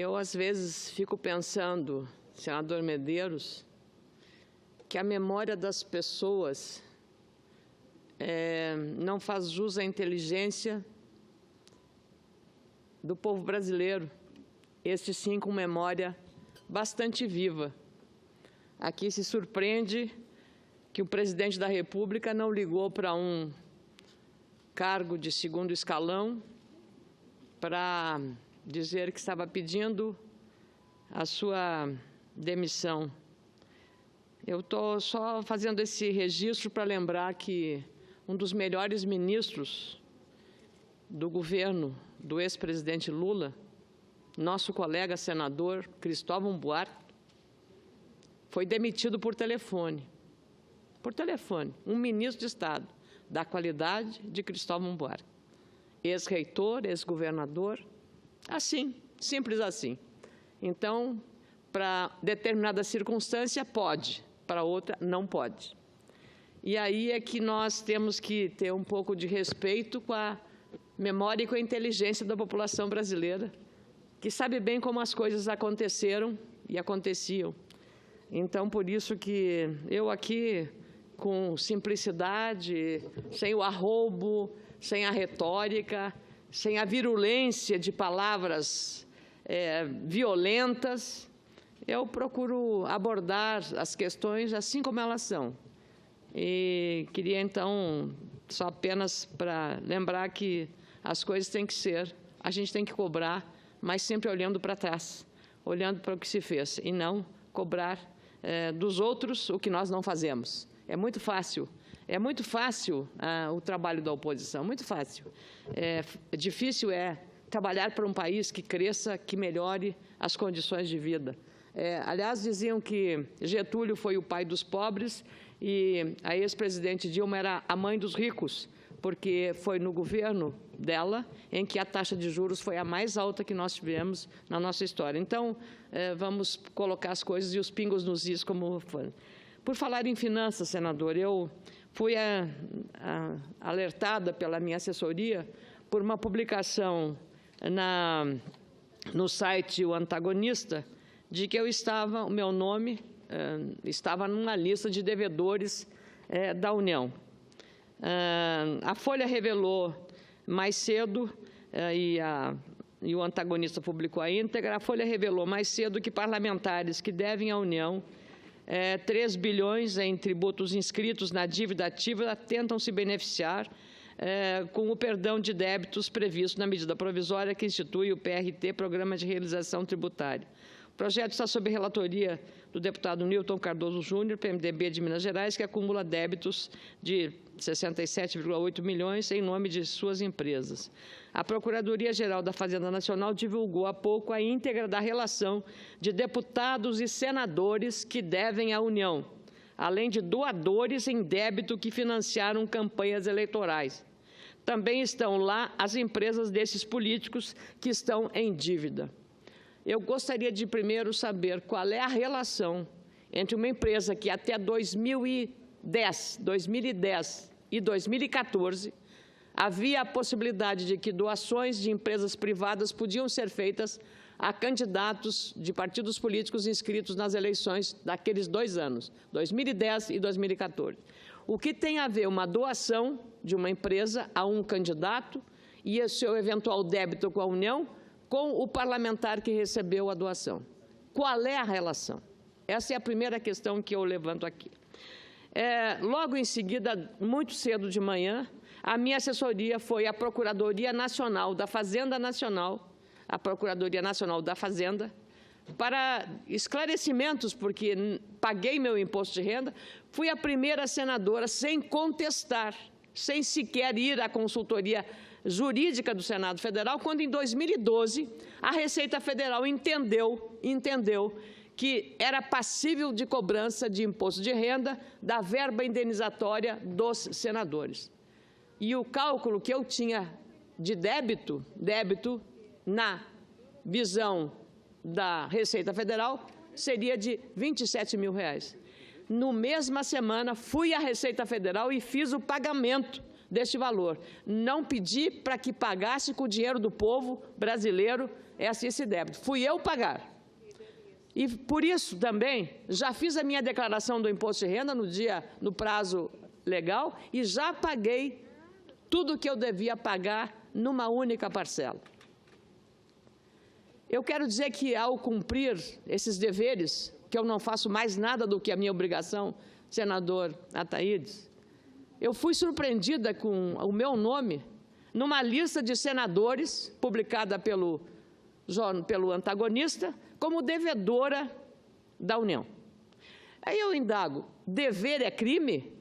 Eu, às vezes, fico pensando, senador Medeiros, que a memória das pessoas não faz jus à inteligência do povo brasileiro, este sim com memória bastante viva. Aqui se surpreende que o presidente da República não ligou para um cargo de segundo escalão para dizer que estava pedindo a sua demissão. Eu estou só fazendo esse registro para lembrar que um dos melhores ministros do governo do ex-presidente Lula, nosso colega senador Cristóvão Buarque, foi demitido por telefone. Por telefone, um ministro de Estado da qualidade de Cristóvão Buarque. Ex-reitor, ex-governador, assim, simples assim. Então, para determinada circunstância, pode, para outra, não pode. E aí é que nós temos que ter um pouco de respeito com a memória e com a inteligência da população brasileira, que sabe bem como as coisas aconteceram e aconteciam. Então, por isso que eu aqui, com simplicidade, sem o arroubo, sem a retórica, sem a virulência de palavras violentas, eu procuro abordar as questões assim como elas são. E queria, então, só apenas para lembrar que as coisas têm que ser, a gente tem que cobrar, mas sempre olhando para trás, olhando para o que se fez, e não cobrar dos outros o que nós não fazemos. É muito fácil o trabalho da oposição, muito fácil. Difícil trabalhar para um país que cresça, que melhore as condições de vida. Aliás, diziam que Getúlio foi o pai dos pobres e a ex-presidente Dilma era a mãe dos ricos, porque foi no governo dela em que a taxa de juros foi a mais alta que nós tivemos na nossa história. Então, vamos colocar as coisas e os pingos nos is como foi. Por falar em finanças, senador, eu fui alertada pela minha assessoria por uma publicação no site O Antagonista de que o meu nome estava numa lista de devedores da União. A Folha revelou mais cedo, e o Antagonista publicou a íntegra, a Folha revelou mais cedo que parlamentares que devem à União 3 bilhões em tributos inscritos na dívida ativa tentam se beneficiar com o perdão de débitos previsto na medida provisória que institui o PRT, Programa de Realização Tributária. O projeto está sob relatoria do deputado Newton Cardoso Júnior, PMDB de Minas Gerais, que acumula débitos de 67,8 milhões em nome de suas empresas. A Procuradoria-Geral da Fazenda Nacional divulgou há pouco a íntegra da relação de deputados e senadores que devem à União, além de doadores em débito que financiaram campanhas eleitorais. Também estão lá as empresas desses políticos que estão em dívida. Eu gostaria de primeiro saber qual é a relação entre uma empresa que até 2010 e 2014 havia a possibilidade de que doações de empresas privadas podiam ser feitas a candidatos de partidos políticos inscritos nas eleições daqueles 2 anos, 2010 e 2014. O que tem a ver uma doação de uma empresa a um candidato e o seu eventual débito com a União com o parlamentar que recebeu a doação? Qual é a relação? Essa é a primeira questão que eu levanto aqui. Logo em seguida, muito cedo de manhã, a minha assessoria foi à Procuradoria Nacional da Fazenda Nacional, a Procuradoria Nacional da Fazenda, para esclarecimentos, porque paguei meu imposto de renda, fui a primeira senadora sem contestar, sem sequer ir à consultoria jurídica do Senado Federal, quando, em 2012, a Receita Federal entendeu que era passível de cobrança de imposto de renda da verba indenizatória dos senadores. E o cálculo que eu tinha de débito na visão da Receita Federal seria de R$27 mil. No mesma semana, fui à Receita Federal e fiz o pagamento deste valor. Não pedi para que pagasse com o dinheiro do povo brasileiro esse débito. Fui eu pagar. E, por isso, também, já fiz a minha declaração do imposto de renda no prazo legal e já paguei tudo o que eu devia pagar numa única parcela. Eu quero dizer que, ao cumprir esses deveres, que eu não faço mais nada do que a minha obrigação, senador Ataídes, eu fui surpreendida com o meu nome numa lista de senadores, publicada pelo antagonista, como devedora da União. Aí eu indago, dever é crime?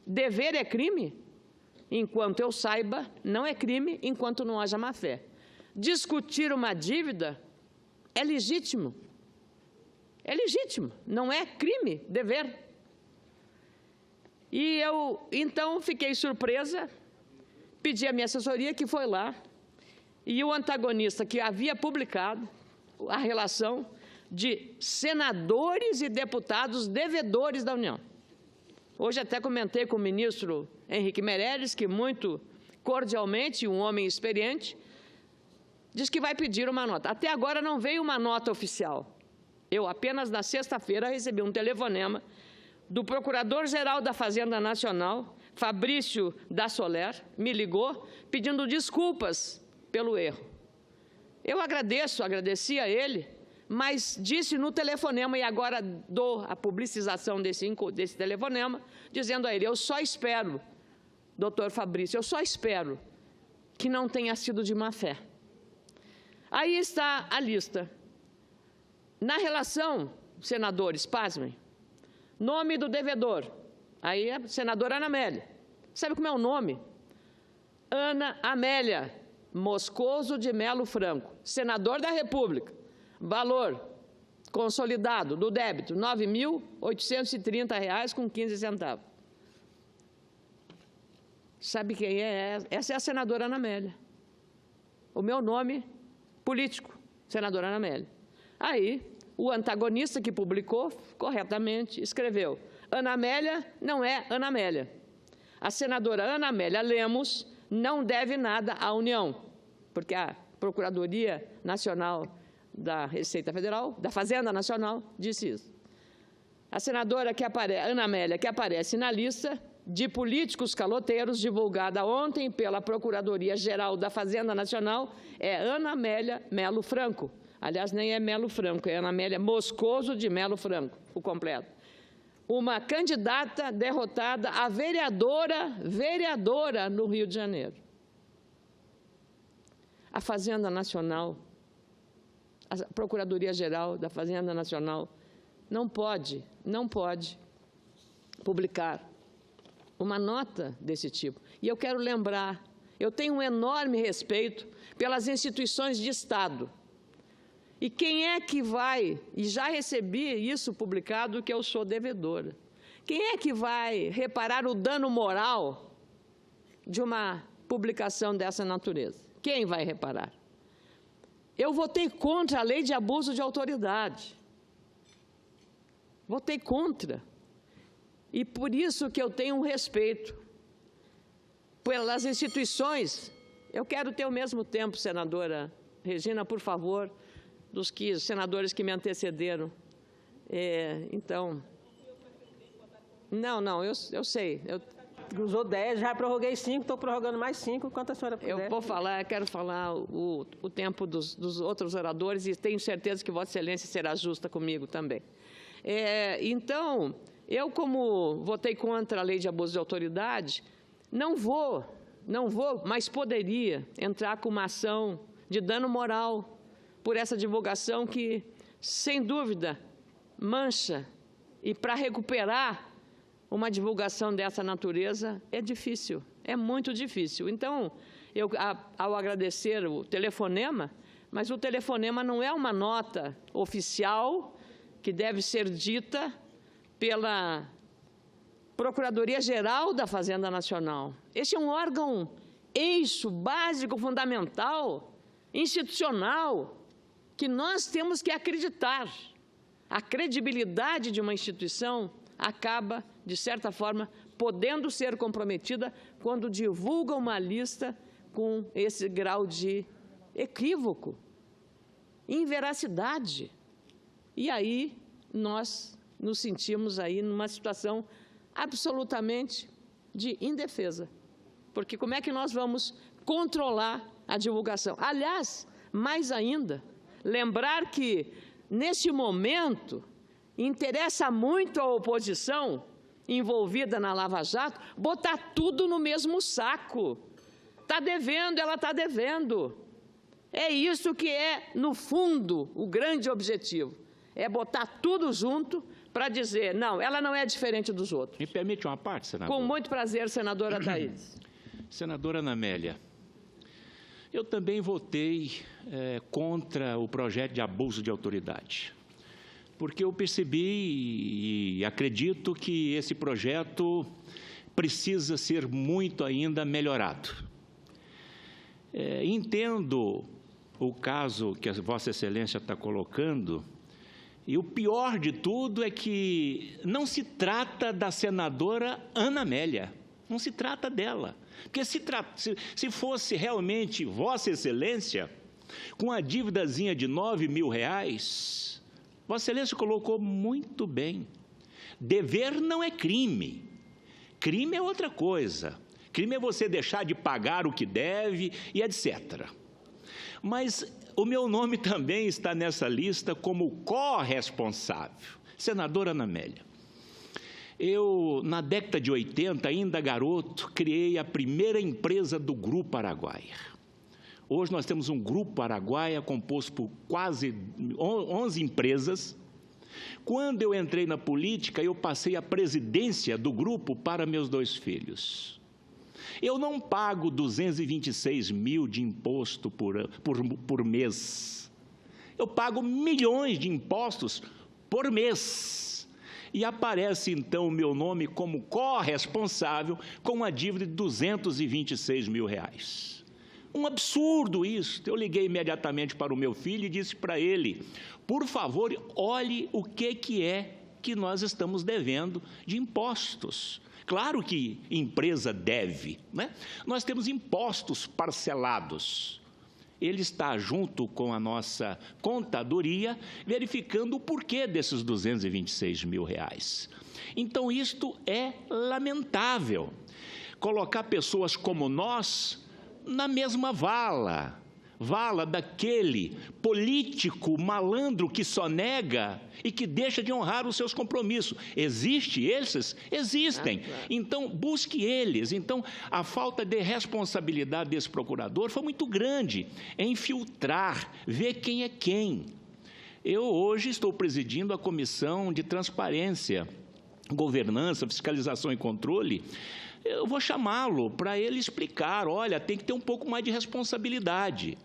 Dever é crime? Enquanto eu saiba, não é crime enquanto não haja má-fé. Discutir uma dívida é legítimo. É legítimo, não é crime, dever. E eu, então, fiquei surpresa, pedi à minha assessoria, que foi lá, e o antagonista que havia publicado a relação de senadores e deputados devedores da União. Hoje até comentei com o ministro Henrique Meirelles, que muito cordialmente, um homem experiente, diz que vai pedir uma nota. Até agora não veio uma nota oficial. Eu apenas na sexta-feira recebi um telefonema do Procurador-Geral da Fazenda Nacional, Fabrício da Soler, me ligou pedindo desculpas pelo erro. Eu agradeci a ele, mas disse no telefonema, e agora dou a publicização desse telefonema, dizendo a ele, eu só espero, doutor Fabrício, eu só espero que não tenha sido de má fé. Aí está a lista. Na relação, senadores, pasmem, nome do devedor, aí é a senadora Ana Amélia. Sabe como é o nome? Ana Amélia Moscoso de Melo Franco, senador da República. Valor consolidado do débito, R$ 9.830,15. Sabe quem é? Essa é a senadora Ana Amélia. O meu nome político, senadora Ana Amélia. Aí, o antagonista que publicou, corretamente, escreveu, Ana Amélia não é Ana Amélia. A senadora Ana Amélia Lemos não deve nada à União, porque a Procuradoria Nacional da Receita Federal, da Fazenda Nacional, disse isso. A senadora Ana Amélia, que aparece na lista de políticos caloteiros, divulgada ontem pela Procuradoria-Geral da Fazenda Nacional, é Ana Amélia Melo Franco. Aliás, nem é Melo Franco, é Ana Amélia Moscoso de Melo Franco, o completo. Uma candidata derrotada a vereadora no Rio de Janeiro. A Fazenda Nacional, a Procuradoria-Geral da Fazenda Nacional, não pode publicar uma nota desse tipo. E eu quero lembrar, eu tenho um enorme respeito pelas instituições de Estado. E quem é que vai, e já recebi isso publicado, que eu sou devedora, quem é que vai reparar o dano moral de uma publicação dessa natureza? Quem vai reparar? Eu votei contra a lei de abuso de autoridade. Votei contra. E por isso que eu tenho um respeito pelas instituições. Eu quero ter o mesmo tempo, senadora Regina, por favor, dos senadores que me antecederam. Então, não, eu sei. Usou 10, já prorroguei 5, estou prorrogando mais 5, quanto a senhora puder. Eu quero falar o tempo dos outros oradores e tenho certeza que Vossa Excelência será justa comigo também. Então, eu, como votei contra a lei de abuso de autoridade, não vou, mas poderia entrar com uma ação de dano moral por essa divulgação que, sem dúvida, mancha. E para recuperar uma divulgação dessa natureza é difícil, é muito difícil. Então, eu, ao agradecer o telefonema, mas o telefonema não é uma nota oficial que deve ser dita pela Procuradoria-Geral da Fazenda Nacional. Este é um órgão eixo, básico, fundamental, institucional, que nós temos que acreditar. A credibilidade de uma instituição acaba, de certa forma, podendo ser comprometida quando divulga uma lista com esse grau de equívoco, inveracidade. E aí nós nos sentimos aí numa situação absolutamente de indefesa. Porque como é que nós vamos controlar a divulgação? Aliás, mais ainda, lembrar que, neste momento, interessa muito à oposição envolvida na Lava Jato botar tudo no mesmo saco. Está devendo, ela está devendo. É isso que é, no fundo, o grande objetivo. É botar tudo junto para dizer, não, ela não é diferente dos outros. Me permite uma parte, senadora? Com muito prazer, senadora Thaís. Senadora Ana Amélia, eu também votei contra o projeto de abuso de autoridade, porque eu percebi e acredito que esse projeto precisa ser muito ainda melhorado. Entendo o caso que a Vossa Excelência está colocando, e o pior de tudo é que não se trata da senadora Ana Amélia, não se trata dela. Porque se fosse realmente Vossa Excelência, com a dívidazinha de R$9.000, Vossa Excelência colocou muito bem. Dever não é crime. Crime é outra coisa. Crime é você deixar de pagar o que deve e etc. Mas o meu nome também está nessa lista como corresponsável. Senadora Ana Amélia, eu, na década de 80, ainda garoto, criei a primeira empresa do Grupo Araguaia. Hoje nós temos um Grupo Araguaia composto por quase 11 empresas. Quando eu entrei na política, eu passei a presidência do grupo para meus 2 filhos. Eu não pago 226 mil de imposto por mês. Eu pago milhões de impostos por mês. E aparece, então, o meu nome como corresponsável com uma dívida de R$226 mil. Um absurdo isso. Eu liguei imediatamente para o meu filho e disse para ele, por favor, olhe o que é que nós estamos devendo de impostos. Claro que empresa deve, né? Nós temos impostos parcelados. Ele está junto com a nossa contadoria, verificando o porquê desses R$226 mil. Então, isto é lamentável. Colocar pessoas como nós na mesma vala daquele político malandro que só nega e que deixa de honrar os seus compromissos. Existem esses? Existem. Então, busque eles. Então, a falta de responsabilidade desse procurador foi muito grande em filtrar, ver quem é quem. Eu hoje estou presidindo a Comissão de Transparência, Governança, Fiscalização e Controle. Eu vou chamá-lo para ele explicar, olha, tem que ter um pouco mais de responsabilidade.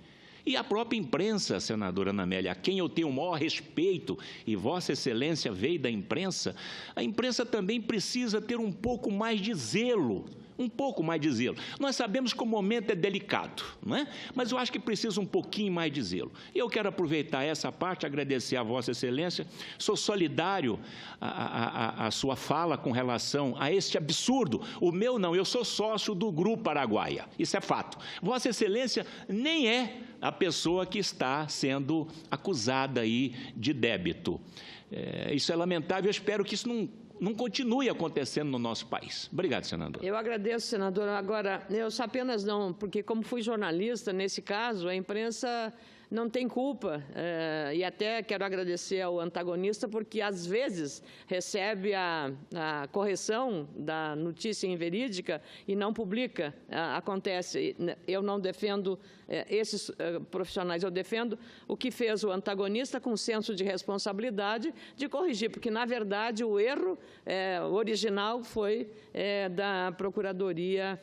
E a própria imprensa, senadora Ana Amélia, a quem eu tenho o maior respeito, e Vossa Excelência veio da imprensa, a imprensa também precisa ter um pouco mais de zelo, Nós sabemos que o momento é delicado, não é? Mas eu acho que precisa um pouquinho mais de zelo. Eu quero aproveitar essa parte, agradecer a Vossa Excelência, sou solidário à sua fala com relação a este absurdo. O meu não, eu sou sócio do Grupo Araguaia, isso é fato. Vossa Excelência nem é a pessoa que está sendo acusada aí de débito. Isso é lamentável, eu espero que isso não continue acontecendo no nosso país. Obrigado, senador. Eu agradeço, senadora. Agora, eu só apenas não, porque como fui jornalista, nesse caso, a imprensa não tem culpa, e até quero agradecer ao antagonista, porque às vezes recebe a correção da notícia inverídica e não publica. Acontece, eu não defendo esses profissionais, eu defendo o que fez o antagonista com senso de responsabilidade de corrigir, porque, na verdade, o erro original foi da Procuradoria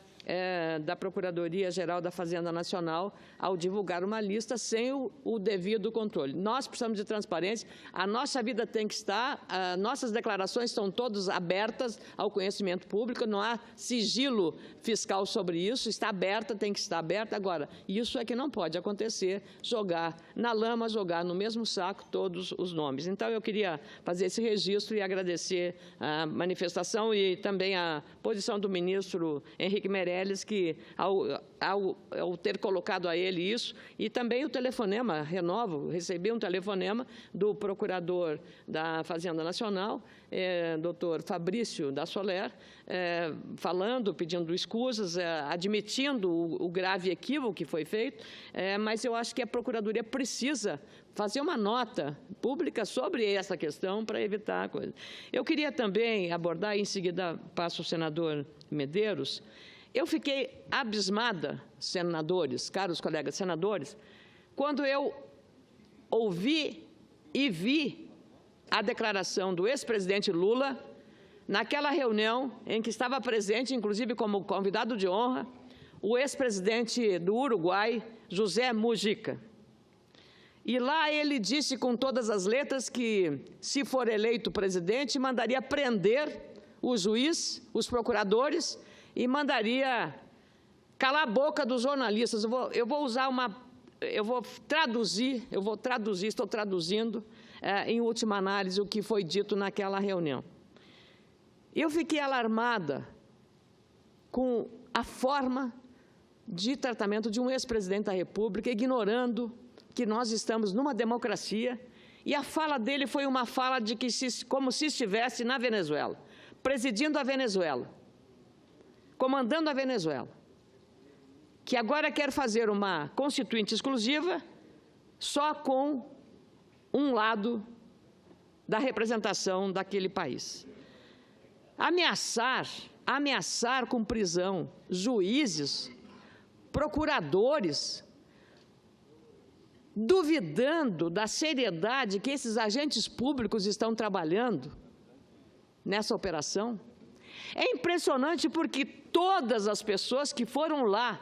da Procuradoria-Geral da Fazenda Nacional ao divulgar uma lista sem o devido controle. Nós precisamos de transparência, a nossa vida tem que estar, nossas declarações estão todas abertas ao conhecimento público, não há sigilo fiscal sobre isso, está aberta, tem que estar aberta. Agora, isso é que não pode acontecer, jogar na lama, jogar no mesmo saco todos os nomes. Então, eu queria fazer esse registro e agradecer a manifestação e também a posição do ministro Henrique Meirelles, que, ao ter colocado a ele isso, e também o telefonema, recebi um telefonema do procurador da Fazenda Nacional, doutor Fabrício da Soler, falando, pedindo escusas, admitindo o grave equívoco que foi feito, mas eu acho que a Procuradoria precisa fazer uma nota pública sobre essa questão para evitar a coisa. Eu queria também abordar, e em seguida passo ao senador Medeiros. Eu fiquei abismada, senadores, caros colegas senadores, quando eu ouvi e vi a declaração do ex-presidente Lula naquela reunião em que estava presente, inclusive como convidado de honra, o ex-presidente do Uruguai, José Mujica. E lá ele disse com todas as letras que, se for eleito presidente, mandaria prender o juiz, os procuradores, e mandaria calar a boca dos jornalistas. Eu vou traduzir, estou traduzindo, em última análise, o que foi dito naquela reunião. Eu fiquei alarmada com a forma de tratamento de um ex-presidente da República, ignorando que nós estamos numa democracia, e a fala dele foi uma fala de que como se estivesse na Venezuela, presidindo a Venezuela, comandando a Venezuela, que agora quer fazer uma constituinte exclusiva só com um lado da representação daquele país. Ameaçar com prisão juízes, procuradores, duvidando da seriedade que esses agentes públicos estão trabalhando nessa operação. É impressionante porque todas as pessoas que foram lá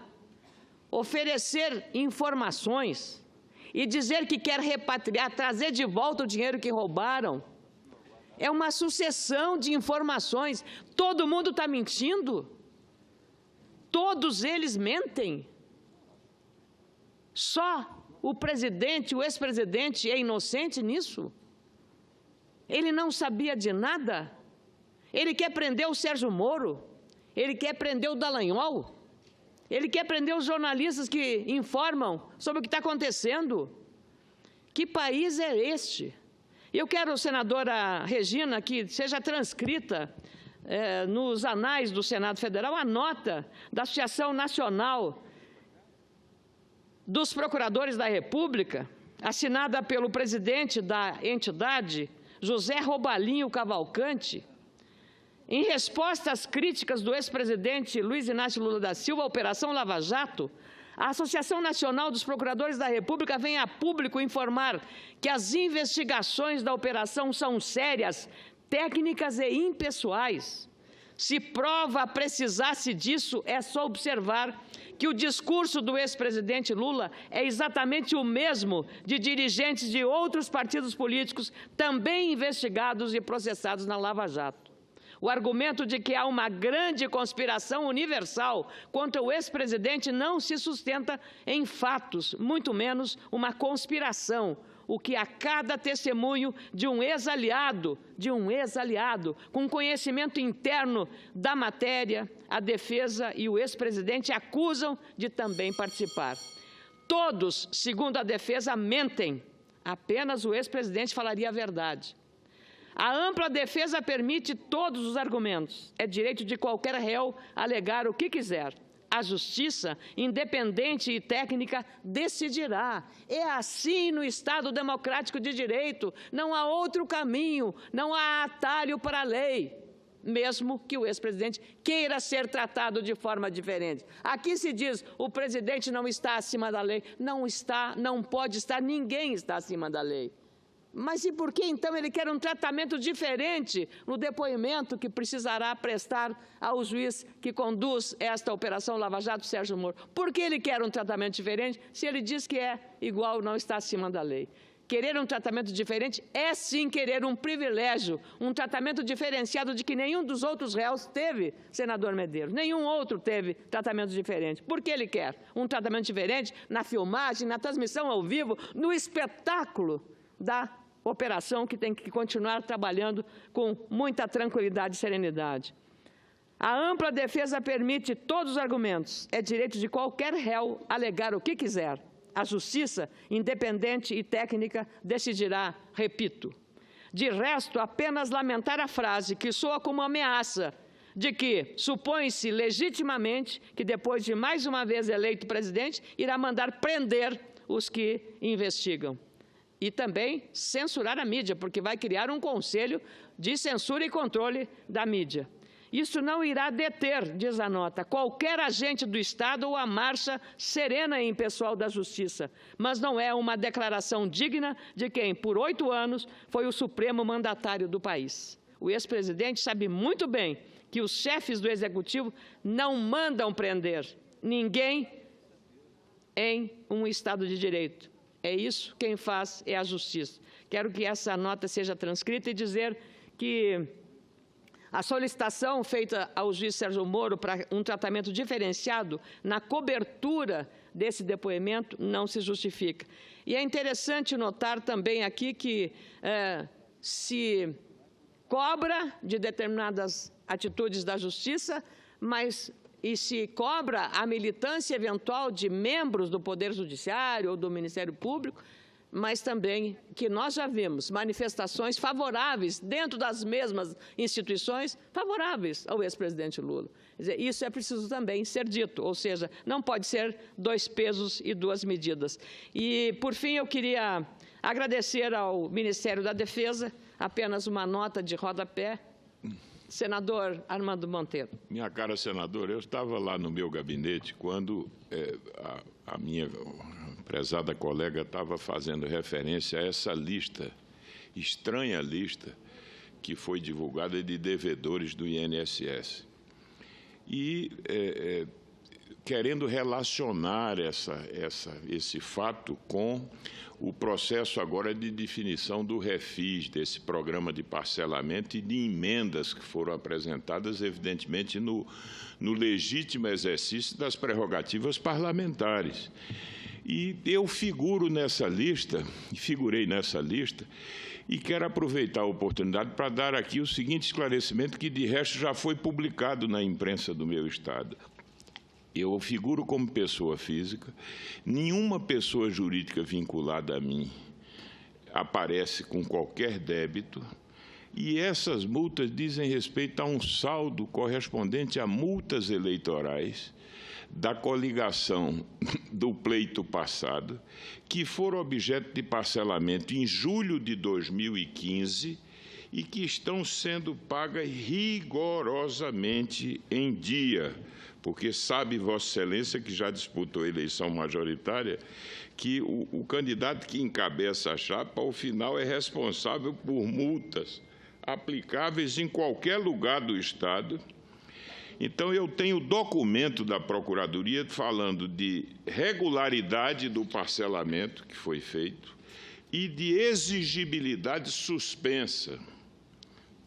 oferecer informações e dizer que quer repatriar, trazer de volta o dinheiro que roubaram, é uma sucessão de informações. Todo mundo está mentindo? Todos eles mentem? Só o presidente, o ex-presidente, é inocente nisso? Ele não sabia de nada? Ele quer prender o Sérgio Moro? Ele quer prender o Dallagnol? Ele quer prender os jornalistas que informam sobre o que está acontecendo? Que país é este? Eu quero, senadora Regina, que seja transcrita nos anais do Senado Federal a nota da Associação Nacional dos Procuradores da República, assinada pelo presidente da entidade, José Robalinho Cavalcante, em resposta às críticas do ex-presidente Luiz Inácio Lula da Silva à Operação Lava Jato, a Associação Nacional dos Procuradores da República vem a público informar que as investigações da operação são sérias, técnicas e impessoais. Se prova precisasse disso, é só observar que o discurso do ex-presidente Lula é exatamente o mesmo de dirigentes de outros partidos políticos também investigados e processados na Lava Jato. O argumento de que há uma grande conspiração universal contra o ex-presidente não se sustenta em fatos, muito menos uma conspiração, o que a cada testemunho de um ex-aliado, com conhecimento interno da matéria, a defesa e o ex-presidente acusam de também participar. Todos, segundo a defesa, mentem. Apenas o ex-presidente falaria a verdade. A ampla defesa permite todos os argumentos. É direito de qualquer réu alegar o que quiser. A justiça, independente e técnica, decidirá. É assim no Estado democrático de direito. Não há outro caminho, não há atalho para a lei, mesmo que o ex-presidente queira ser tratado de forma diferente. Aqui se diz, o presidente não está acima da lei. Não está, não pode estar, ninguém está acima da lei. Mas e por que, então, ele quer um tratamento diferente no depoimento que precisará prestar ao juiz que conduz esta Operação Lava Jato, Sérgio Moro? Por que ele quer um tratamento diferente se ele diz que é igual, não está acima da lei? Querer um tratamento diferente é, sim, querer um privilégio, um tratamento diferenciado de que nenhum dos outros réus teve, senador Medeiros. Nenhum outro teve tratamento diferente. Por que ele quer um tratamento diferente na filmagem, na transmissão ao vivo, no espetáculo da operação que tem que continuar trabalhando com muita tranquilidade e serenidade? A ampla defesa permite todos os argumentos. É direito de qualquer réu alegar o que quiser. A justiça, independente e técnica, decidirá, repito. De resto, apenas lamentar a frase que soa como ameaça de que supõe-se legitimamente que, depois de mais uma vez eleito presidente, irá mandar prender os que investigam. E também censurar a mídia, porque vai criar um conselho de censura e controle da mídia. Isso não irá deter, diz a nota, qualquer agente do Estado ou a marcha serena e impessoal da Justiça, mas não é uma declaração digna de quem, por 8 anos, foi o supremo mandatário do país. O ex-presidente sabe muito bem que os chefes do Executivo não mandam prender ninguém em um Estado de Direito. É isso, quem faz é a Justiça. Quero que essa nota seja transcrita e dizer que a solicitação feita ao juiz Sérgio Moro para um tratamento diferenciado na cobertura desse depoimento não se justifica. E é interessante notar também aqui que se cobra de determinadas atitudes da Justiça, e se cobra a militância eventual de membros do Poder Judiciário ou do Ministério Público, mas também que nós já vimos manifestações favoráveis dentro das mesmas instituições, favoráveis ao ex-presidente Lula. Quer dizer, isso é preciso também ser dito, ou seja, não pode ser 2 pesos e 2 medidas. E, por fim, eu queria agradecer ao Ministério da Defesa, apenas uma nota de rodapé. Senador Armando Monteiro. Minha cara senadora, eu estava lá no meu gabinete quando a minha prezada colega estava fazendo referência a essa lista, estranha lista, que foi divulgada de devedores do INSS. E querendo relacionar esse fato com o processo agora de definição do refis, desse programa de parcelamento e de emendas que foram apresentadas, evidentemente, no legítimo exercício das prerrogativas parlamentares. E eu figurei nessa lista, e quero aproveitar a oportunidade para dar aqui o seguinte esclarecimento, que, de resto, já foi publicado na imprensa do meu Estado. Eu figuro como pessoa física, nenhuma pessoa jurídica vinculada a mim aparece com qualquer débito, e essas multas dizem respeito a um saldo correspondente a multas eleitorais da coligação do pleito passado, que foram objeto de parcelamento em julho de 2015 e que estão sendo pagas rigorosamente em dia, porque sabe Vossa Excelência, que já disputou a eleição majoritária, que o candidato que encabeça a chapa, ao final, é responsável por multas aplicáveis em qualquer lugar do Estado. Então, eu tenho documento da Procuradoria falando de regularidade do parcelamento que foi feito e de exigibilidade suspensa.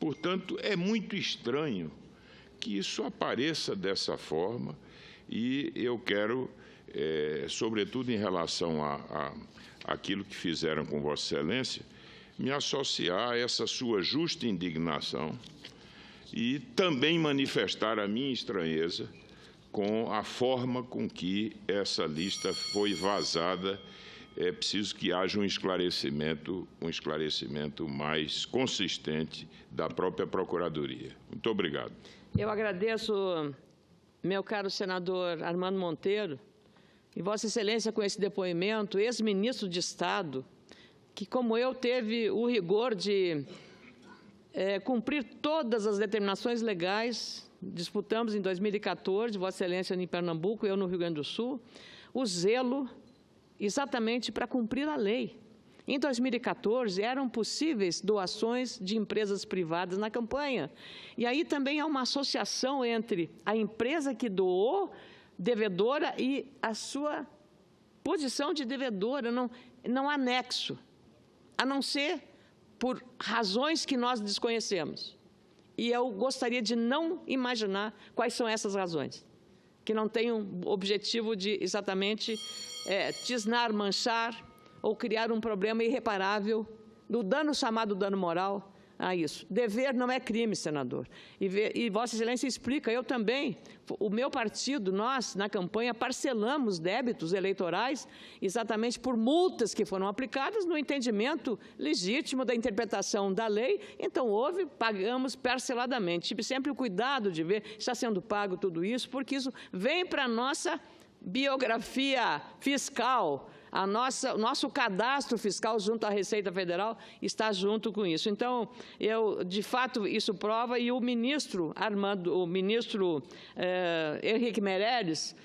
Portanto, é muito estranho que isso apareça dessa forma, e eu quero, sobretudo em relação àquilo que fizeram com Vossa Excelência, me associar a essa sua justa indignação e também manifestar a minha estranheza com a forma com que essa lista foi vazada. É preciso que haja um esclarecimento mais consistente da própria Procuradoria. Muito obrigado. Eu agradeço, meu caro senador Armando Monteiro, e Vossa Excelência, com esse depoimento, ex-ministro de Estado, que, como eu, teve o rigor de cumprir todas as determinações legais. Disputamos em 2014, Vossa Excelência em Pernambuco, eu no Rio Grande do Sul, o zelo exatamente para cumprir a lei. Em 2014, eram possíveis doações de empresas privadas na campanha. E aí também há uma associação entre a empresa que doou, devedora, e a sua posição de devedora. Não há nexo, a não ser por razões que nós desconhecemos. E eu gostaria de não imaginar quais são essas razões, que não têm um objetivo de exatamente tisnar, manchar ou criar um problema irreparável, do dano chamado dano moral a isso. Dever não é crime, senador. E Vossa Excelência explica, eu também, o meu partido, nós, na campanha, parcelamos débitos eleitorais exatamente por multas que foram aplicadas no entendimento legítimo da interpretação da lei. Então, pagamos parceladamente. Tive sempre o cuidado de ver se está sendo pago tudo isso, porque isso vem para a nossa biografia fiscal. O nosso cadastro fiscal junto à Receita Federal está junto com isso. Então, de fato, isso prova, e o ministro Henrique Meirelles,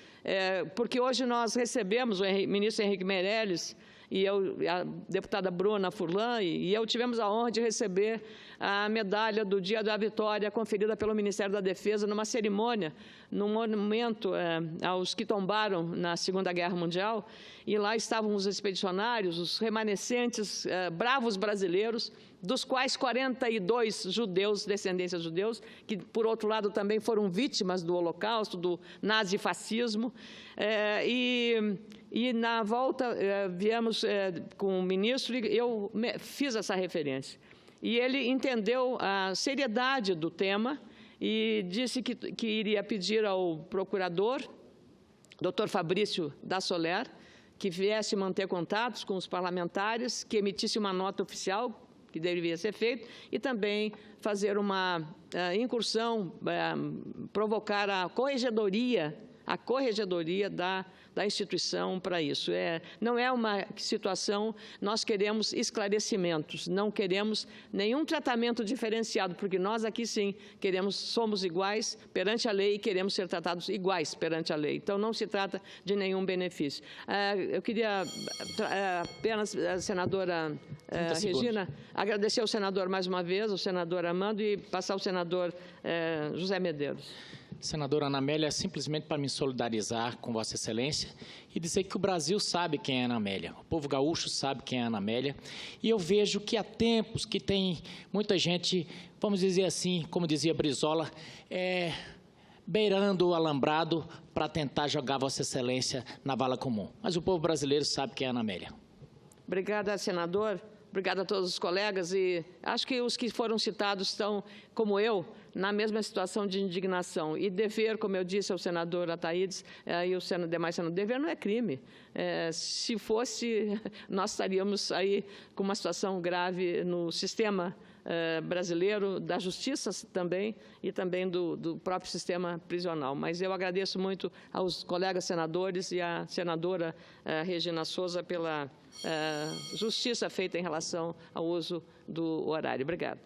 porque hoje nós recebemos o ministro Henrique Meirelles, e a deputada Bruna Furlan e eu tivemos a honra de receber a medalha do Dia da Vitória, conferida pelo Ministério da Defesa, numa cerimônia, num monumento aos que tombaram na Segunda Guerra Mundial, e lá estavam os expedicionários, os remanescentes, bravos brasileiros, dos quais 42 judeus, descendências de judeus, que, por outro lado, também foram vítimas do Holocausto, do nazifascismo. E na volta, viemos com o ministro e eu fiz essa referência. E ele entendeu a seriedade do tema e disse que iria pedir ao procurador, Dr. Fabrício da Soler, que viesse manter contatos com os parlamentares, que emitisse uma nota oficial, que deveria ser feito, e também fazer uma incursão, provocar a corregedoria da instituição para isso. Não é uma situação, nós queremos esclarecimentos, não queremos nenhum tratamento diferenciado, porque nós aqui sim somos iguais perante a lei e queremos ser tratados iguais perante a lei. Então, não se trata de nenhum benefício. Eu queria apenas, a senadora Regina, agradecer ao senador mais uma vez, ao senador Armando, e passar ao senador José Medeiros. Senadora Ana Amélia, simplesmente para me solidarizar com Vossa Excelência e dizer que o Brasil sabe quem é Ana Amélia, o povo gaúcho sabe quem é Ana Amélia, e eu vejo que há tempos que tem muita gente, vamos dizer assim, como dizia Brizola, beirando o alambrado para tentar jogar Vossa Excelência na vala comum. Mas o povo brasileiro sabe quem é Ana Amélia. Obrigada, senador. Obrigada a todos os colegas, e acho que os que foram citados estão, como eu, na mesma situação de indignação. E dever, como eu disse ao senador Ataídes e os demais senadores, dever não é crime. Se fosse, nós estaríamos aí com uma situação grave no sistema brasileiro, da justiça também, e também do próprio sistema prisional. Mas eu agradeço muito aos colegas senadores e à senadora Regina Souza pela justiça feita em relação ao uso do horário. Obrigado.